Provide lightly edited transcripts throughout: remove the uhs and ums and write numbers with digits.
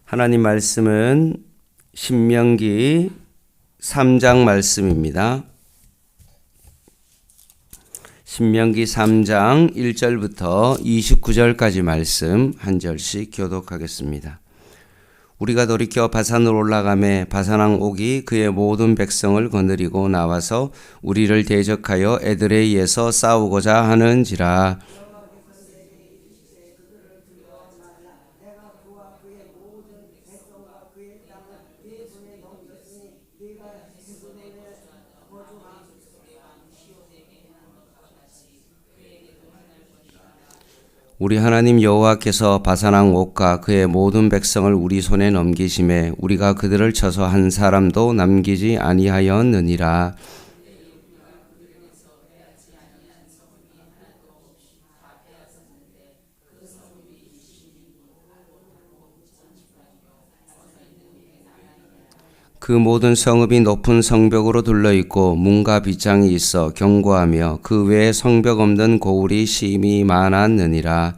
하나님 말씀은 신명기 3장 말씀입니다. 신명기 3장 1절부터 29절까지 말씀 한 절씩 교독하겠습니다. 우리가 돌이켜 바산으로 올라가매 바산왕 옥이 그의 모든 백성을 거느리고 나와서 우리를 대적하여 에드레이에서 싸우고자 하는지라. 우리 하나님 여호와께서 바산왕 옥과 그의 모든 백성을 우리 손에 넘기심에 우리가 그들을 쳐서 한 사람도 남기지 아니하였느니라. 그 모든 성읍이 높은 성벽으로 둘러있고 문과 빗장이 있어 견고하며 그 외에 성벽 없는 고울이 심히 많았느니라.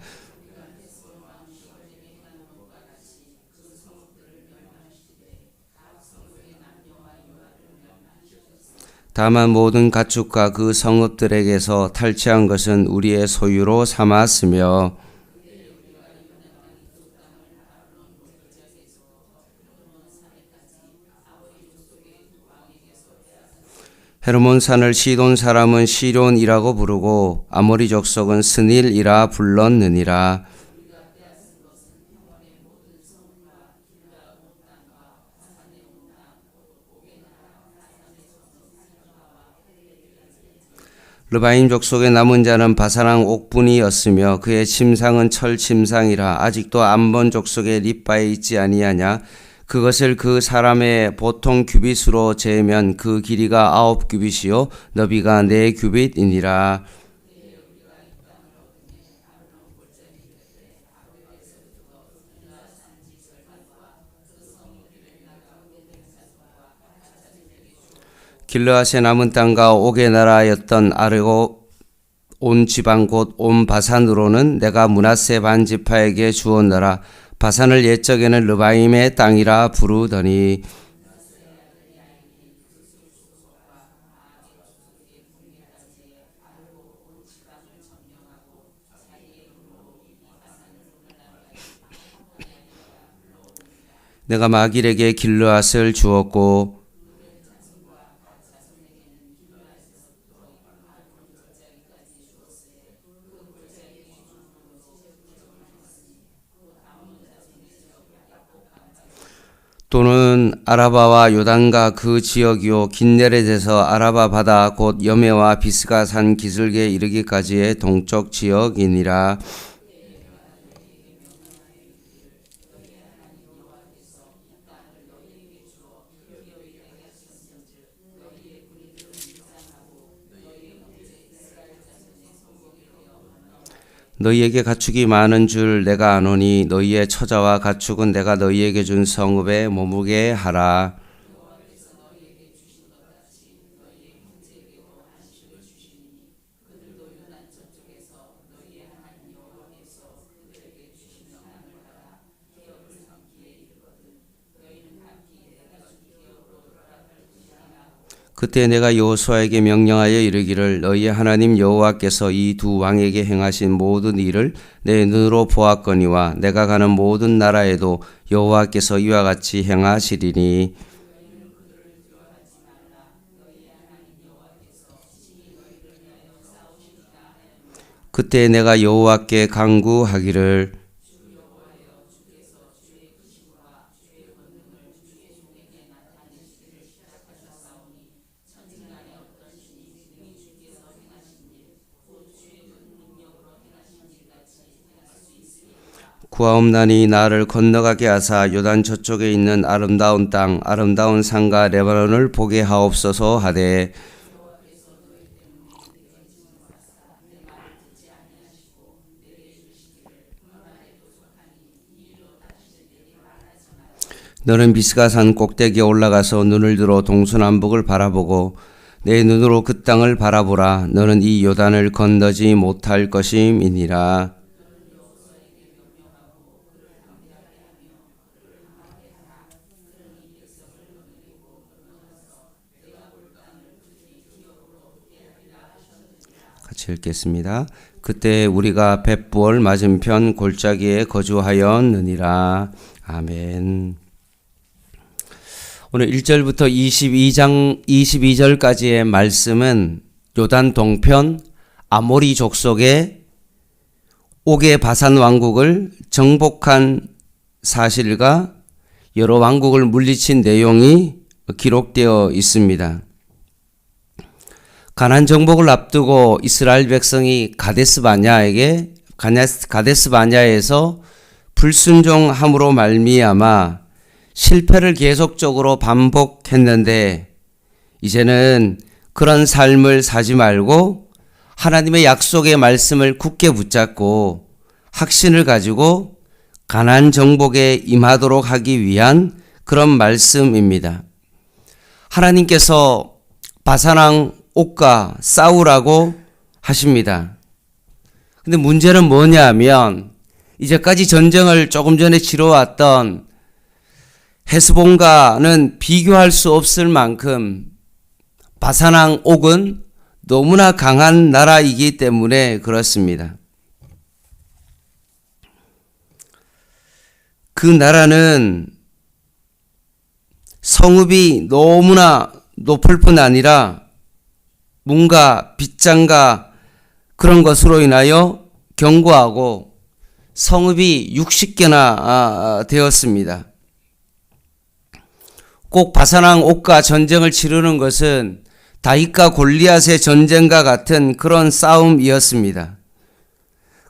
다만 모든 가축과 그 성읍들에게서 탈취한 것은 우리의 소유로 삼았으며 헤르몬 산을 시돈 사람은 시론이라고 부르고 아모리 족속은 스닐이라 불렀느니라. 르바임 족속의 남은 자는 바산왕 옥분이었으며 그의 침상은 철 침상이라. 아직도 암본 족속의 립바에 있지 아니하냐. 그것을 그 사람의 보통 규빗으로 재면 그 길이가 9규빗이요 너비가 4규빗이니라. 길르앗의 남은 땅과 옥의 나라였던 아르고 온 지방 곧 온 바산으로는 내가 므낫세 반지파에게 주었노라. 바산을 옛적에는 르바임의 땅이라 부르더니 내가 마길에게 길르앗을 주었고 또는 아라바와 요단과 그 지역이요 긴네렛에서 아라바 바다 곧 여메와 비스가 산 기슭에 이르기까지의 동쪽 지역이니라. 너희에게 가축이 많은 줄 내가 아노니 너희의 처자와 가축은 내가 너희에게 준 성읍에 머무게 하라. 그때 내가 여호수아에게 명령하여 이르기를 너희의 하나님 여호와께서 이 두 왕에게 행하신 모든 일을 내 눈으로 보았거니와 내가 가는 모든 나라에도 여호와께서 이와 같이 행하시리니 그때 내가 여호와께 간구하기를 구하옵나니 나를 건너가게 하사 요단 저쪽에 있는 아름다운 땅 아름다운 산과 레바논을 보게 하옵소서 하되 너는 비스가 산 꼭대기에 올라가서 눈을 들어 동서남북을 바라보고 내 눈으로 그 땅을 바라보라. 너는 이 요단을 건너지 못할 것임이니라. 같이 읽겠습니다. 그때 우리가 벳부얼 맞은편 골짜기에 거주하였느니라. 아멘. 오늘 1절부터 22절까지의 말씀은 요단 동편 아모리 족속의 옥의 바산 왕국을 정복한 사실과 여러 왕국을 물리친 내용이 기록되어 있습니다. 가나안 정복을 앞두고 이스라엘 백성이 가데스 바냐에서 불순종함으로 말미암아 실패를 계속적으로 반복했는데, 이제는 그런 삶을 사지 말고 하나님의 약속의 말씀을 굳게 붙잡고 확신을 가지고 가나안 정복에 임하도록 하기 위한 그런 말씀입니다. 하나님께서 바산왕 옥과 싸우라고 하십니다. 근데 문제는 뭐냐 하면, 이제까지 전쟁을 조금 전에 치러왔던 헤스본과는 비교할 수 없을 만큼 바산왕 옥은 너무나 강한 나라이기 때문에 그렇습니다. 그 나라는 성읍이 너무나 높을 뿐 아니라 문과 빗장과 그런 것으로 인하여 견고하고 성읍이 60개나 되었습니다. 꼭 바산왕 옥과 전쟁을 치르는 것은 다윗과 골리앗의 전쟁과 같은 그런 싸움이었습니다.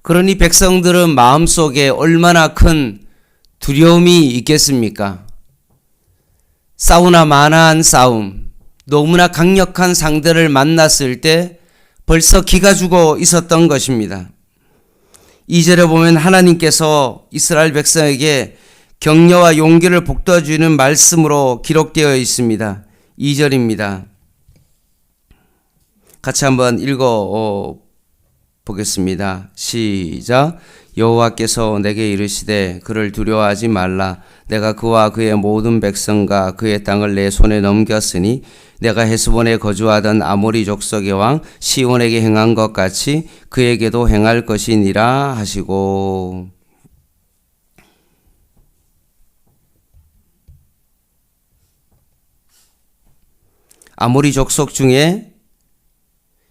그러니 백성들은 마음속에 얼마나 큰 두려움이 있겠습니까? 싸우나 마나한 싸움, 너무나 강력한 상대를 만났을 때 벌써 기가 죽어 있었던 것입니다. 2절에 보면 하나님께서 이스라엘 백성에게 격려와 용기를 북돋주는 말씀으로 기록되어 있습니다. 2절입니다. 같이 한번 읽어 보겠습니다. 시작. 여호와께서 내게 이르시되 그를 두려워하지 말라. 내가 그와 그의 모든 백성과 그의 땅을 내 손에 넘겼으니 내가 헤스본에 거주하던 아모리 족속의 왕 시온에게 행한 것 같이 그에게도 행할 것이니라 하시고. 아모리 족속 중에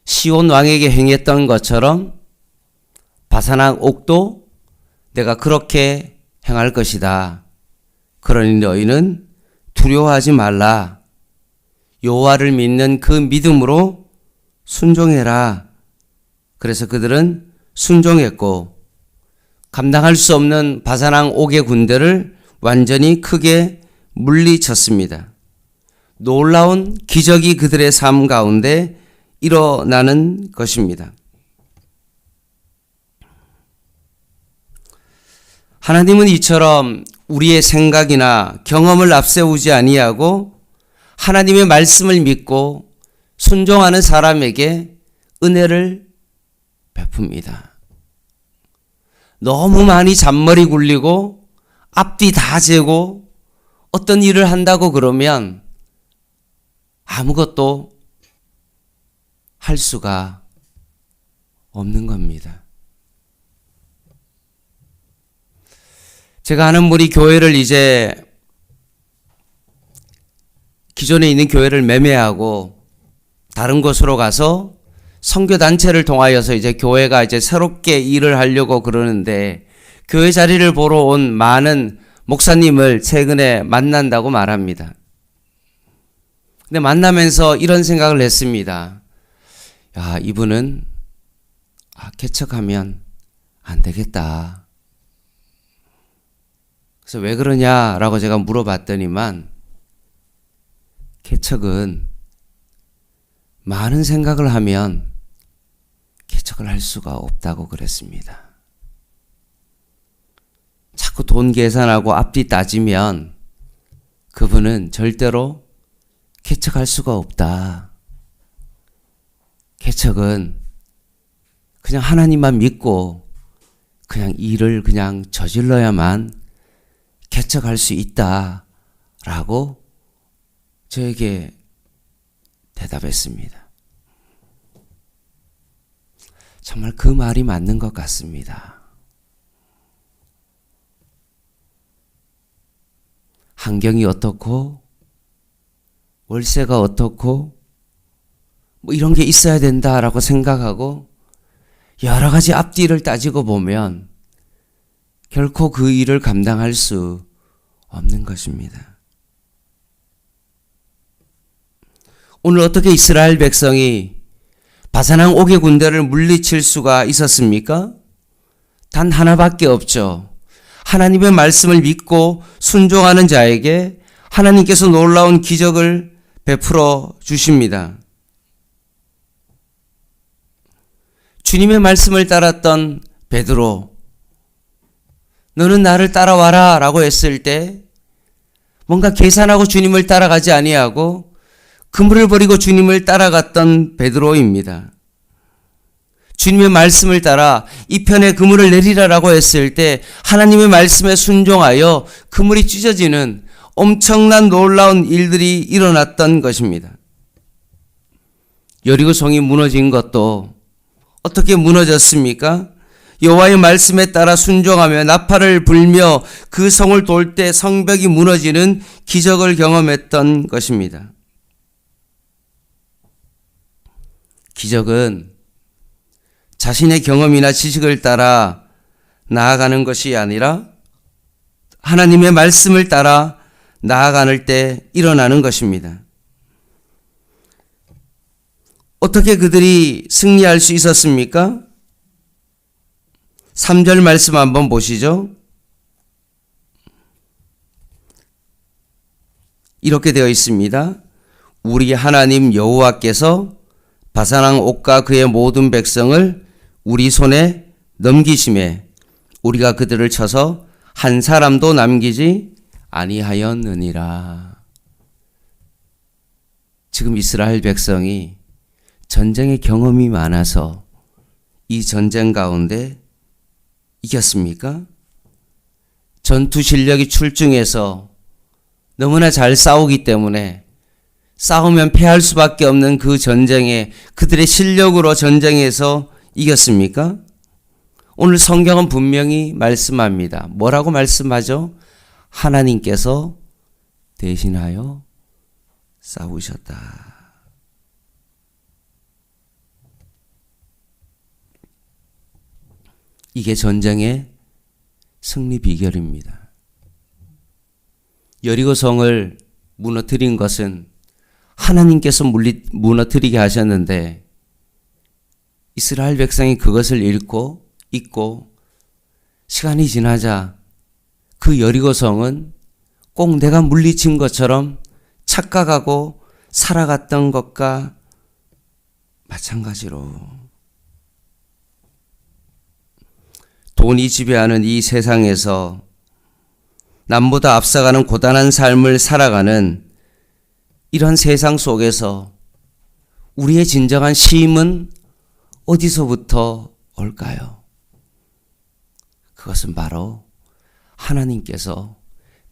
시온 왕에게 행했던 것처럼 바산왕 옥도 내가 그렇게 행할 것이다. 그러니 너희는 두려워하지 말라. 여호와를 믿는 그 믿음으로 순종해라. 그래서 그들은 순종했고 감당할 수 없는 바산왕 옥의 군대를 완전히 크게 물리쳤습니다. 놀라운 기적이 그들의 삶 가운데 일어나는 것입니다. 하나님은 이처럼 우리의 생각이나 경험을 앞세우지 아니하고 하나님의 말씀을 믿고 순종하는 사람에게 은혜를 베풉니다. 너무 많이 잔머리 굴리고 앞뒤 다 재고 어떤 일을 한다고 그러면 아무것도 할 수가 없는 겁니다. 제가 아는 분이 교회를 이제 기존에 있는 교회를 매매하고 다른 곳으로 가서 선교단체를 통하여서 이제 교회가 이제 새롭게 일을 하려고 그러는데 교회 자리를 보러 온 많은 목사님을 최근에 만난다고 말합니다. 근데 만나면서 이런 생각을 했습니다. 야, 이분은 개척하면 안 되겠다. 그래서 왜 그러냐라고 제가 물어봤더니만 개척은 많은 생각을 하면 개척을 할 수가 없다고 그랬습니다. 자꾸 돈 계산하고 앞뒤 따지면 그분은 절대로 개척할 수가 없다. 개척은 그냥 하나님만 믿고 그냥 일을 그냥 저질러야만 개척할 수 있다라고 저에게 대답했습니다. 정말 그 말이 맞는 것 같습니다. 환경이 어떻고 월세가 어떻고 뭐 이런 게 있어야 된다라고 생각하고 여러 가지 앞뒤를 따지고 보면 결코 그 일을 감당할 수 없는 것입니다. 오늘 어떻게 이스라엘 백성이 바사랑 옥의 군대를 물리칠 수가 있었습니까? 단 하나밖에 없죠. 하나님의 말씀을 믿고 순종하는 자에게 하나님께서 놀라운 기적을 베풀어 주십니다. 주님의 말씀을 따랐던 베드로, 너는 나를 따라와라 라고 했을 때 뭔가 계산하고 주님을 따라가지 아니하고 그물을 버리고 주님을 따라갔던 베드로입니다. 주님의 말씀을 따라 이 편에 그물을 내리라라고 했을 때 하나님의 말씀에 순종하여 그물이 찢어지는 엄청난 놀라운 일들이 일어났던 것입니다. 여리고성이 무너진 것도 어떻게 무너졌습니까? 여호와의 말씀에 따라 순종하며 나팔을 불며 그 성을 돌 때 성벽이 무너지는 기적을 경험했던 것입니다. 기적은 자신의 경험이나 지식을 따라 나아가는 것이 아니라 하나님의 말씀을 따라 나아가는 때 일어나는 것입니다. 어떻게 그들이 승리할 수 있었습니까? 3절 말씀 한번 보시죠. 이렇게 되어 있습니다. 우리 하나님 여호와께서 바사랑 옥과 그의 모든 백성을 우리 손에 넘기심에 우리가 그들을 쳐서 한 사람도 남기지 아니하였느니라. 지금 이스라엘 백성이 전쟁의 경험이 많아서 이 전쟁 가운데 이겼습니까? 전투 실력이 출중해서 너무나 잘 싸우기 때문에 싸우면 패할 수밖에 없는 그 전쟁에 그들의 실력으로 전쟁에서 이겼습니까? 오늘 성경은 분명히 말씀합니다. 뭐라고 말씀하죠? 하나님께서 대신하여 싸우셨다. 이게 전쟁의 승리 비결입니다. 여리고성을 무너뜨린 것은 하나님께서 무너뜨리게 하셨는데 이스라엘 백성이 그것을 잊고 시간이 지나자 그 여리고성은 꼭 내가 물리친 것처럼 착각하고 살아갔던 것과 마찬가지로 돈이 지배하는 이 세상에서 남보다 앞서가는 고단한 삶을 살아가는 이런 세상 속에서 우리의 진정한 쉼은 어디서부터 올까요? 그것은 바로 하나님께서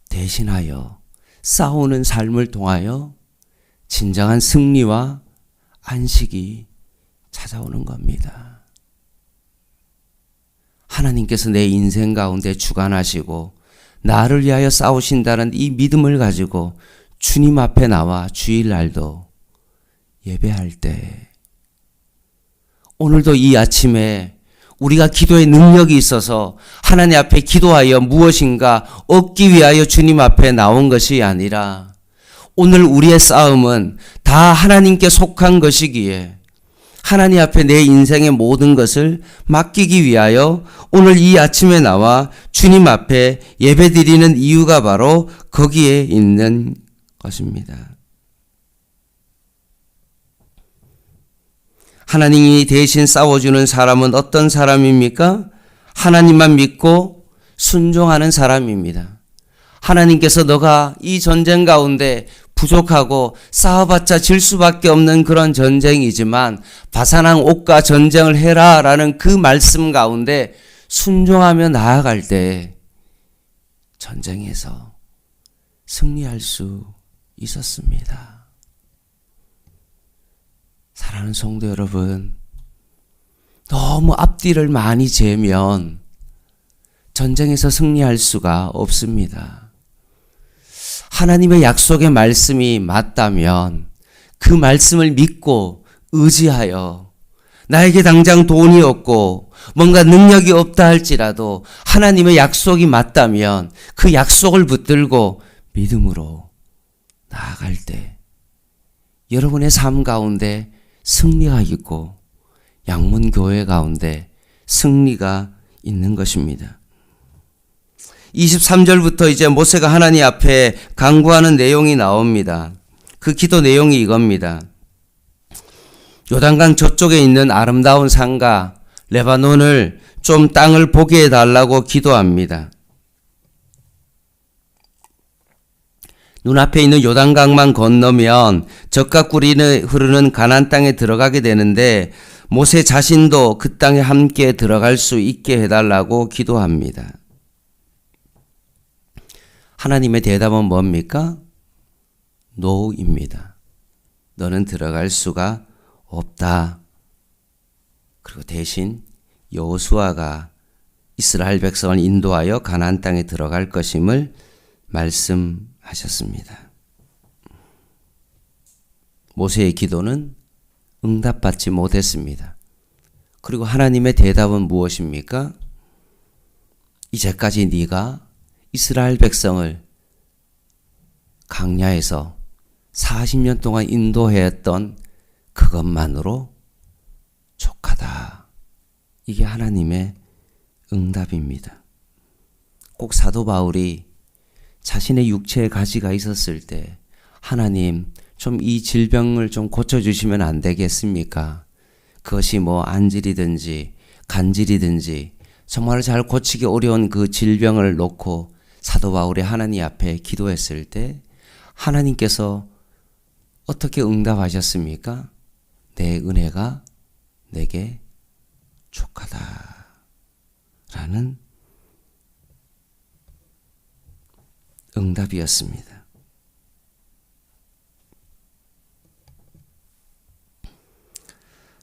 대신하여 싸우는 삶을 통하여 진정한 승리와 안식이 찾아오는 겁니다. 하나님께서 내 인생 가운데 주관하시고 나를 위하여 싸우신다는 이 믿음을 가지고 주님 앞에 나와 주일날도 예배할 때 오늘도 이 아침에 우리가 기도의 능력이 있어서 하나님 앞에 기도하여 무엇인가 얻기 위하여 주님 앞에 나온 것이 아니라 오늘 우리의 싸움은 다 하나님께 속한 것이기에 하나님 앞에 내 인생의 모든 것을 맡기기 위하여 오늘 이 아침에 나와 주님 앞에 예배드리는 이유가 바로 거기에 있는 것입니다. 하나님이 대신 싸워주는 사람은 어떤 사람입니까? 하나님만 믿고 순종하는 사람입니다. 하나님께서 너가 이 전쟁 가운데 부족하고 싸워봤자 질 수밖에 없는 그런 전쟁이지만 바사랑 옥과 전쟁을 해라 라는 그 말씀 가운데 순종하며 나아갈 때 전쟁에서 승리할 수 있었습니다. 사랑하는 성도 여러분, 너무 앞뒤를 많이 재면 전쟁에서 승리할 수가 없습니다. 하나님의 약속의 말씀이 맞다면 그 말씀을 믿고 의지하여 나에게 당장 돈이 없고 뭔가 능력이 없다 할지라도 하나님의 약속이 맞다면 그 약속을 붙들고 믿음으로 나아갈 때 여러분의 삶 가운데 승리가 있고 양문교회 가운데 승리가 있는 것입니다. 23절부터 이제 모세가 하나님 앞에 간구하는 내용이 나옵니다. 그 기도 내용이 이겁니다. 요단강 저쪽에 있는 아름다운 산과 레바논을 좀 땅을 보게 해달라고 기도합니다. 눈앞에 있는 요단강만 건너면 젖과 꿀이 흐르는 가나안 땅에 들어가게 되는데 모세 자신도 그 땅에 함께 들어갈 수 있게 해달라고 기도합니다. 하나님의 대답은 뭡니까? No입니다. 너는 들어갈 수가 없다. 그리고 대신 여호수아가 이스라엘 백성을 인도하여 가나안 땅에 들어갈 것임을 말씀하셨습니다. 모세의 기도는 응답받지 못했습니다. 그리고 하나님의 대답은 무엇입니까? 이제까지 네가 이스라엘 백성을 광야에서 40년 동안 인도했던 그것만으로 족하다. 이게 하나님의 응답입니다. 꼭 사도 바울이 자신의 육체에 가시가 있었을 때 하나님 좀 이 질병을 좀 고쳐주시면 안 되겠습니까? 그것이 뭐 안질이든지 간질이든지 정말 잘 고치기 어려운 그 질병을 놓고 사도 바울이 하나님 앞에 기도했을 때 하나님께서 어떻게 응답하셨습니까? 내 은혜가 내게 족하다 라는 응답이었습니다.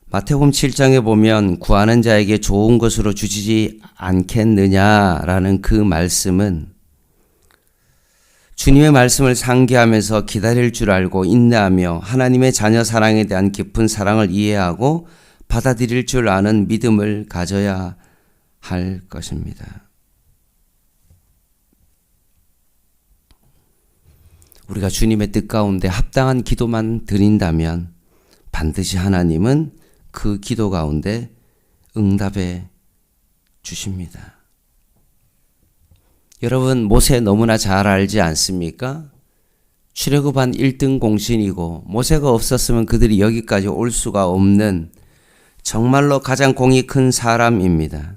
마태복음 7장에 보면 구하는 자에게 좋은 것으로 주시지 않겠느냐라는 그 말씀은 주님의 말씀을 상기하면서 기다릴 줄 알고 인내하며 하나님의 자녀 사랑에 대한 깊은 사랑을 이해하고 받아들일 줄 아는 믿음을 가져야 할 것입니다. 우리가 주님의 뜻 가운데 합당한 기도만 드린다면 반드시 하나님은 그 기도 가운데 응답해 주십니다. 여러분 모세 너무나 잘 알지 않습니까? 출애굽한 1등 공신이고 모세가 없었으면 그들이 여기까지 올 수가 없는 정말로 가장 공이 큰 사람입니다.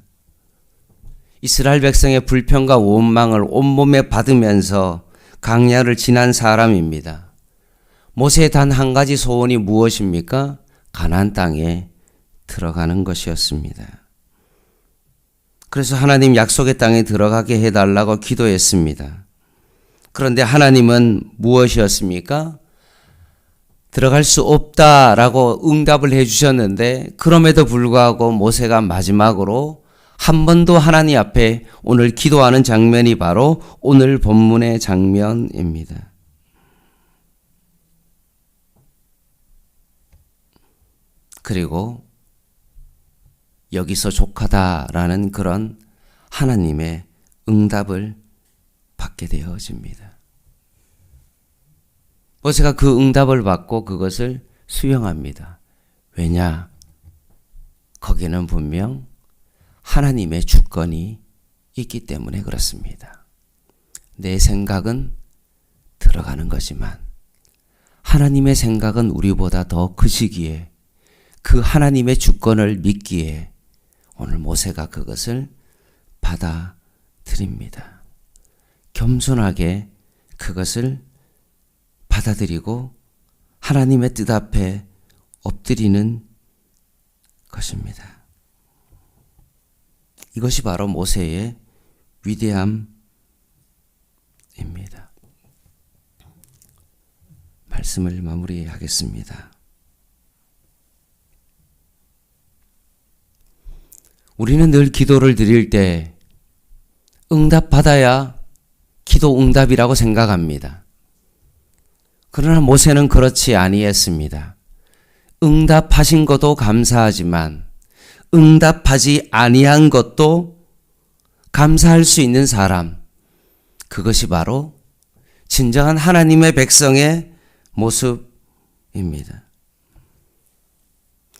이스라엘 백성의 불평과 원망을 온몸에 받으면서 광야를 지난 사람입니다. 모세의 단 한 가지 소원이 무엇입니까? 가나안 땅에 들어가는 것이었습니다. 그래서 하나님 약속의 땅에 들어가게 해달라고 기도했습니다. 그런데 하나님은 무엇이었습니까? 들어갈 수 없다라고 응답을 해주셨는데 그럼에도 불구하고 모세가 마지막으로 한 번 더 하나님 앞에 오늘 기도하는 장면이 바로 오늘 본문의 장면입니다. 그리고 여기서 족하다라는 그런 하나님의 응답을 받게 되어집니다. 모세가 그 응답을 받고 그것을 수용합니다. 왜냐? 거기는 분명 하나님의 주권이 있기 때문에 그렇습니다. 내 생각은 들어가는 거지만 하나님의 생각은 우리보다 더 크시기에 그 하나님의 주권을 믿기에 오늘 모세가 그것을 받아들입니다. 겸손하게 그것을 받아들이고 하나님의 뜻 앞에 엎드리는 것입니다. 이것이 바로 모세의 위대함입니다. 말씀을 마무리하겠습니다. 우리는 늘 기도를 드릴 때 응답받아야 기도 응답이라고 생각합니다. 그러나 모세는 그렇지 아니했습니다. 응답하신 것도 감사하지만 응답하지 아니한 것도 감사할 수 있는 사람, 그것이 바로 진정한 하나님의 백성의 모습입니다.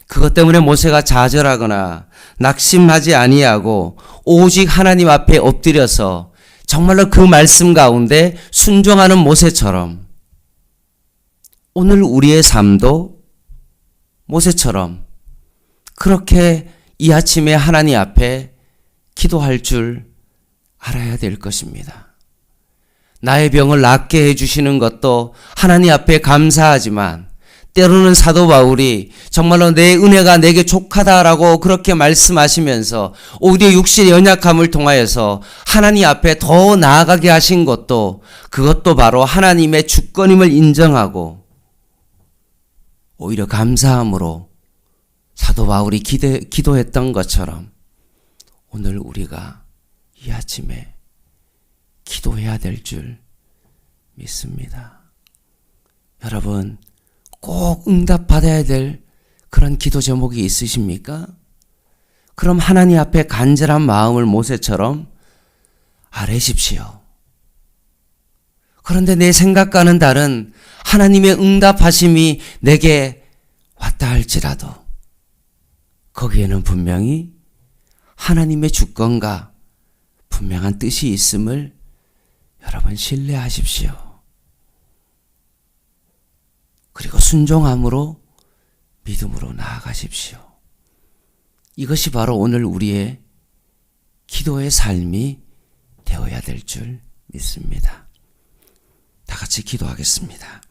그것 때문에 모세가 좌절하거나 낙심하지 아니하고 오직 하나님 앞에 엎드려서 정말로 그 말씀 가운데 순종하는 모세처럼 오늘 우리의 삶도 모세처럼 그렇게 이 아침에 하나님 앞에 기도할 줄 알아야 될 것입니다. 나의 병을 낫게 해주시는 것도 하나님 앞에 감사하지만 때로는 사도 바울이 정말로 내 은혜가 내게 족하다라고 그렇게 말씀하시면서 오히려 육신의 연약함을 통하여서 하나님 앞에 더 나아가게 하신 것도 그것도 바로 하나님의 주권임을 인정하고 오히려 감사함으로 사도 바울이 기도했던 것처럼 오늘 우리가 이 아침에 기도해야 될 줄 믿습니다. 여러분, 꼭 응답받아야 될 그런 기도 제목이 있으십니까? 그럼 하나님 앞에 간절한 마음을 모세처럼 아뢰십시오. 그런데 내 생각과는 다른 하나님의 응답하심이 내게 왔다 할지라도 거기에는 분명히 하나님의 주권과 분명한 뜻이 있음을 여러분 신뢰하십시오. 그리고 순종함으로 믿음으로 나아가십시오. 이것이 바로 오늘 우리의 기도의 삶이 되어야 될 줄 믿습니다. 다 같이 기도하겠습니다.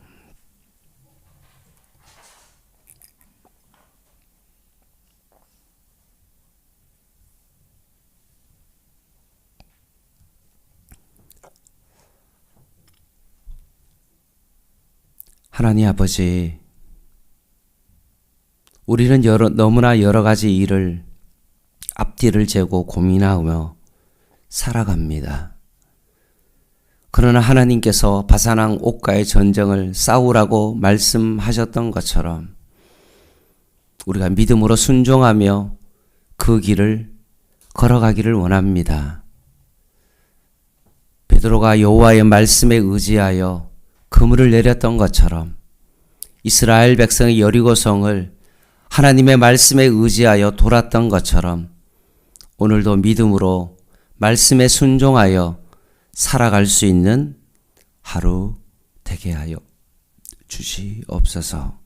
하나님 아버지, 우리는 너무나 여러 가지 일을 앞뒤를 재고 고민하며 살아갑니다. 그러나 하나님께서 바사랑 옥과의 전쟁을 싸우라고 말씀하셨던 것처럼 우리가 믿음으로 순종하며 그 길을 걸어가기를 원합니다. 베드로가 여호와의 말씀에 의지하여 그물을 내렸던 것처럼 이스라엘 백성의 여리고성을 하나님의 말씀에 의지하여 돌았던 것처럼 오늘도 믿음으로 말씀에 순종하여 살아갈 수 있는 하루 되게 하여 주시옵소서.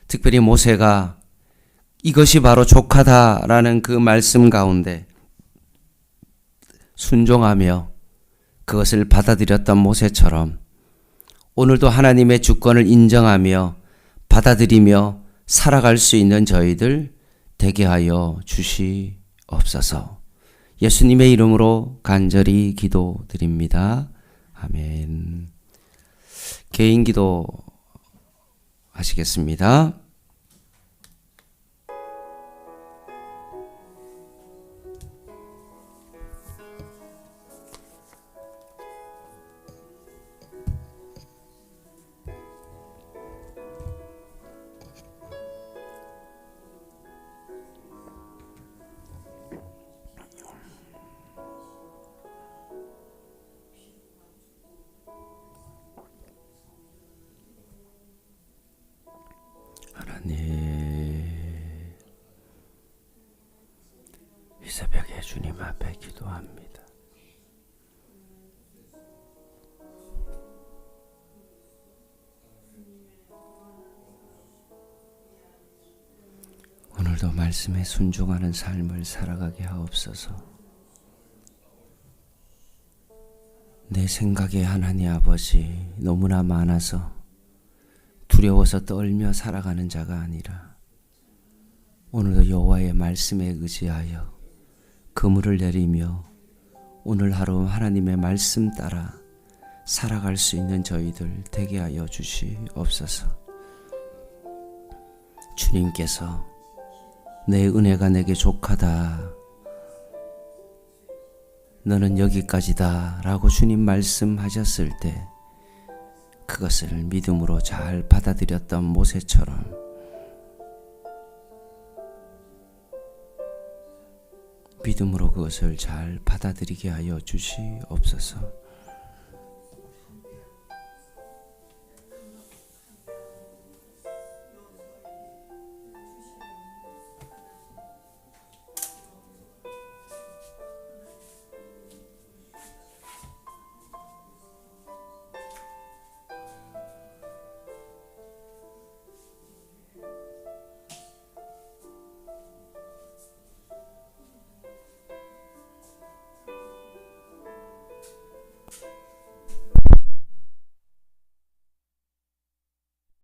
특별히 모세가 이것이 바로 족하다라는 그 말씀 가운데 순종하며 그것을 받아들였던 모세처럼 오늘도 하나님의 주권을 인정하며 받아들이며 살아갈 수 있는 저희들 되게 하여 주시옵소서. 예수님의 이름으로 간절히 기도드립니다. 아멘. 개인 기도 하시겠습니다. 이 새벽에 주님 앞에 기도합니다. 오늘도 말씀에 순종하는 삶을 살아가게 하옵소서. 내 생각에 하나님 아버지 너무나 많아서 두려워서 떨며 살아가는 자가 아니라 오늘도 여호와의 말씀에 의지하여 그물을 내리며 오늘 하루 하나님의 말씀 따라 살아갈 수 있는 저희들 되게 하여 주시옵소서. 주님께서 내 은혜가 내게 족하다 너는 여기까지다 라고 주님 말씀하셨을 때 그것을 믿음으로 잘 받아들였던 모세처럼 믿음으로 그것을 잘 받아들이게 하여 주시옵소서.